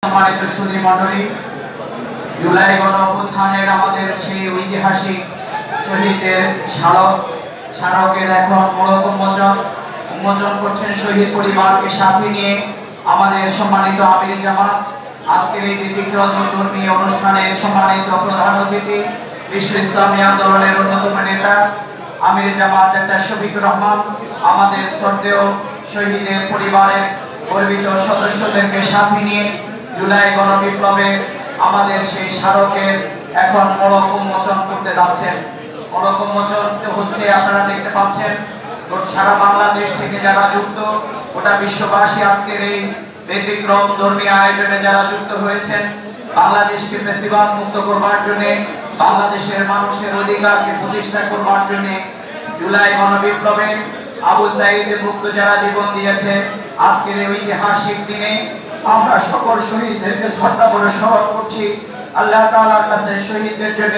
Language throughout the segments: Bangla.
সম্মানিত সুধী মণ্ডলী, জুলাই গণঅভ্যুত্থানের আমাদের সেই ঐতিহাসিক শহীদদের স্মারকের এখন মোড়ক উন্মোচন করছেন শহীদ পরিবারকে সাথে নিয়ে আমাদের সম্মানিত আমির জামাত। আজকের এই ব্যতিক্রমধর্মী অনুষ্ঠানের সম্মানিত প্রধান অতিথি বিশ্ব ইসলামী আন্দোলনের অন্যতম নেতা আমির জামাত ডক্টর শফিকুর রহমান, আমাদের শ্রদ্ধেয় শহীদের পরিবারের গর্বিত সদস্যদেরকে সাথে নিয়ে জুলাই গণবিপ্লবে আমাদের সেই স্মারকের এখন মোড়ক উন্মোচন করতে যাচ্ছেন। মোড়ক উন্মোচন হচ্ছে, আপনারা দেখতে পাচ্ছেন সারা বাংলাদেশ থেকে যারা যুক্ত, গোটা বিশ্ববাসী আজকের এই ব্যতিক্রম ধর্মী আয়োজনে যারা যুক্ত হয়েছেন, বাংলাদেশকে ফ্যাসিবাদ মুক্ত করবার জন্য, বাংলাদেশের মানুষের অধিকারকে প্রতিষ্ঠা করবার জন্য, জুলাই গণবিপ্লবে আবু সাঈদ মুক্ত যারা জীবন দিয়েছে, আজকের এই ঐতিহাসিক দিনে আমরা সকল শহীদদেরকে শ্রদ্ধা করে স্মরণ করছি। আল্লাহ তাআলার কাছে শহীদদের জন্য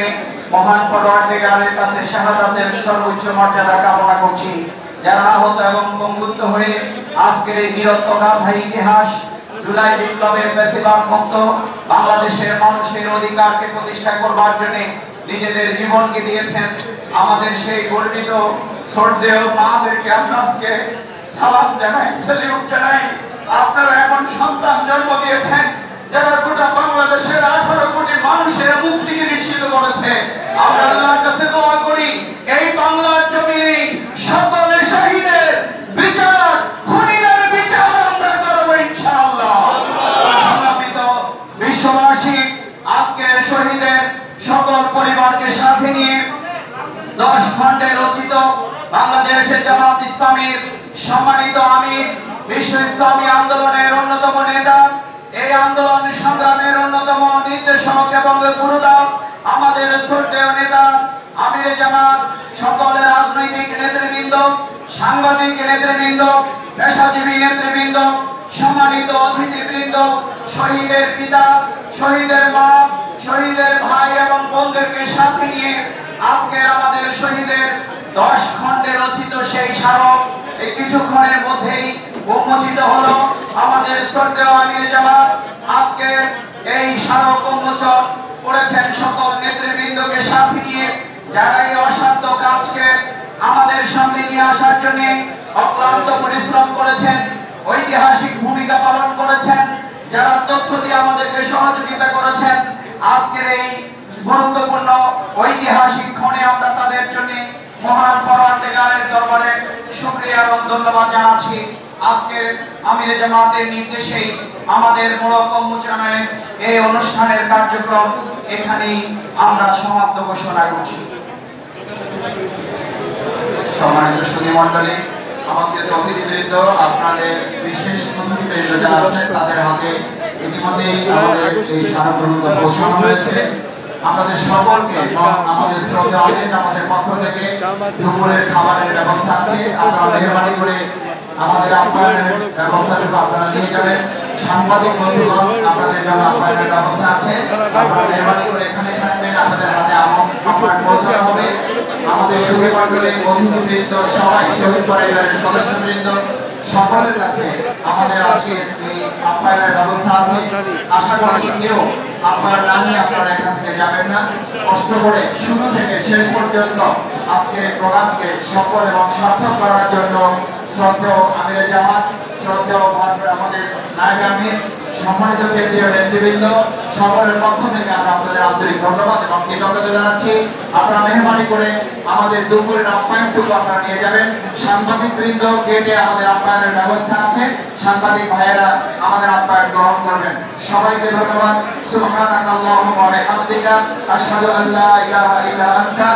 মহান পরওয়ারদিগারের কাছে শাহাদাতের সর্বোচ্চ মর্যাদা কামনা করছি। যারা আহত এবং পঙ্গুত্ব হয়ে আজকের এই বীরত্বগাথা ইতিহাস জুলাই বিপ্লবের ফ্যাসিবাদ মুক্ত বাংলাদেশের মানুষের অধিকারকে প্রতিষ্ঠা করবার জন্য নিজেদের জীবনকে দিয়েছেন, আমাদের সেই গর্বিত শ্রদ্ধেয় মাদেরকে আমরা আজকে সালাম জানাই, স্যালিউট জানাই। আপনারা এমন সন্তান জন্ম দিয়েছেন যারা গোটা বাংলাদেশের 18 কোটি মানুষের মুক্তিকে নিশ্চিত করেছে। আমরা আল্লাহর কাছে দোয়া করি এই বাংলার জমিনে সকল শহীদের বিচার, খুনিদের বিচার আমরা করব ইনশাআল্লাহ। সম্মানিত বিশ্ববাসী, আজকে শহীদের সকল পরিবারকে সাথে নিয়ে 10 খণ্ডে রচিত বাংলাদেশের জামাত ইসলামীর সম্মানিত আমির, বিশ্ব ইসলামী আন্দোলনের অন্যতম নেতা, এই আন্দোলন সংগ্রামের অন্যতম নির্দেশক এবং গুরুদা আমাদের শ্রদ্ধেয় নেতা আমির জামাত, সকল রাজনৈতিক নেতৃবৃন্দ, সাংবাদিক নেতৃবৃন্দ, পেশাজীবী নেতৃবৃন্দ, সম্মানিত অতিথিবৃন্দ, শহীদের পিতা, শহীদের মা, শহীদের ভাই এবং বোনদেরকে সাথে নিয়ে আজকের আমাদের শহীদের 10 খণ্ডে রচিত সেই স্মারক এই কিছুক্ষণের মধ্যেই উন্মোচিত হলো। আমাদের শ্রদ্ধেয় আমির জামাত আজকে এই স্মারক উন্মোচন করেছেন সকল নেতৃবৃন্দকে সাথে নিয়ে, যারা এই অসাধ্য কাজকে আমাদের সামনে নিয়ে আসার জন্য অক্লান্ত পরিশ্রম করেছেন, ঐতিহাসিক ভূমিকা পালন করেছেন, যারা তথ্য দিয়ে আমাদেরকে সহযোগিতা করেছেন। আজকের এই গুরুত্বপূর্ণ ঐতিহাসিক ক্ষণে আমরা তাদের জন্য মহান পরওয়ারদিগারের দরবারে শুকরিয়া এবং ধন্যবাদ জানাচ্ছি। আজকের আমির জামাতের নির্দেশেই আমাদের মোড়ক উন্মোচনের এই অনুষ্ঠানের কার্যক্রম এখানেই আমরা সমাপ্ত ঘোষণা করছি। সম্মানিত সুধী মণ্ডলী, আমাদের অতিথিবৃন্দ, আপনাদের বিশেষ অতিথিবৃন্দ যারা আছেন তাদের হাতে ইতিমধ্যেই আমাদের এই স্মারকগ্রন্থ পৌঁছানো হয়েছে। আপনাদের সকলকে আমাদের শ্রদ্ধেয় আমির জামাতের পক্ষ থেকে দুপুরের খাবারের ব্যবস্থা আছে। আপনারা মেহরবানি করে আমাদের আপ্যায়নের ব্যবস্থাটুকু আপনারা নিয়ে যাবেন। সাংবাদিক বন্ধুগণ, আপনাদের জন্য আপ্যায়নের ব্যবস্থা আছে, আপনারা মেহরবানি করে এখানে থাকবেন, আপনাদের হাতে আপ্যায়ন পৌঁছানো হবে। আমাদের সুধী মণ্ডলী, অতিথিবৃন্দ, সবাই শহীদ পরিবারের সদস্যবৃন্দ সকলের কাছে আমাদের আজকে এই আপ্যায়নের ব্যবস্থা আছে। আশা করছি কেউ আপনার না নিয়ে আপনারা এখান থেকে যাবেন না। কষ্ট করে শুরু থেকে শেষ পর্যন্ত আজকে প্রোগ্রামকে সফল এবং সার্থক করার জন্য শ্রদ্ধেয় আমির জামাত, শ্রদ্ধেয় আমাদের নায়েব আমির, সম্মানিত কেন্দ্রীয় নেতৃবৃন্দ সকলের পক্ষ থেকে আমরা আপনাদের আন্তরিক ধন্যবাদ এবং কৃতজ্ঞতা জানাচ্ছি। আপনারা মেহরবানি করে আমাদের দুপুরের আপ্যায়নটুকু আপনারা নিয়ে যাবেন। সাংবাদিক বৃন্দ গেটে আমাদের আপ্যায়নের ব্যবস্থা আছে, সাংবাদিক ভাইয়েরা আমাদের আপ্যায়ন গ্রহণ করবেন। সবাইকে ধন্যবাদ। সুবহানাকাল্লাহুম্মা ওয়া বিহামদিকা আশহাদু আল্লা ইলাহা ইল্লা আনতা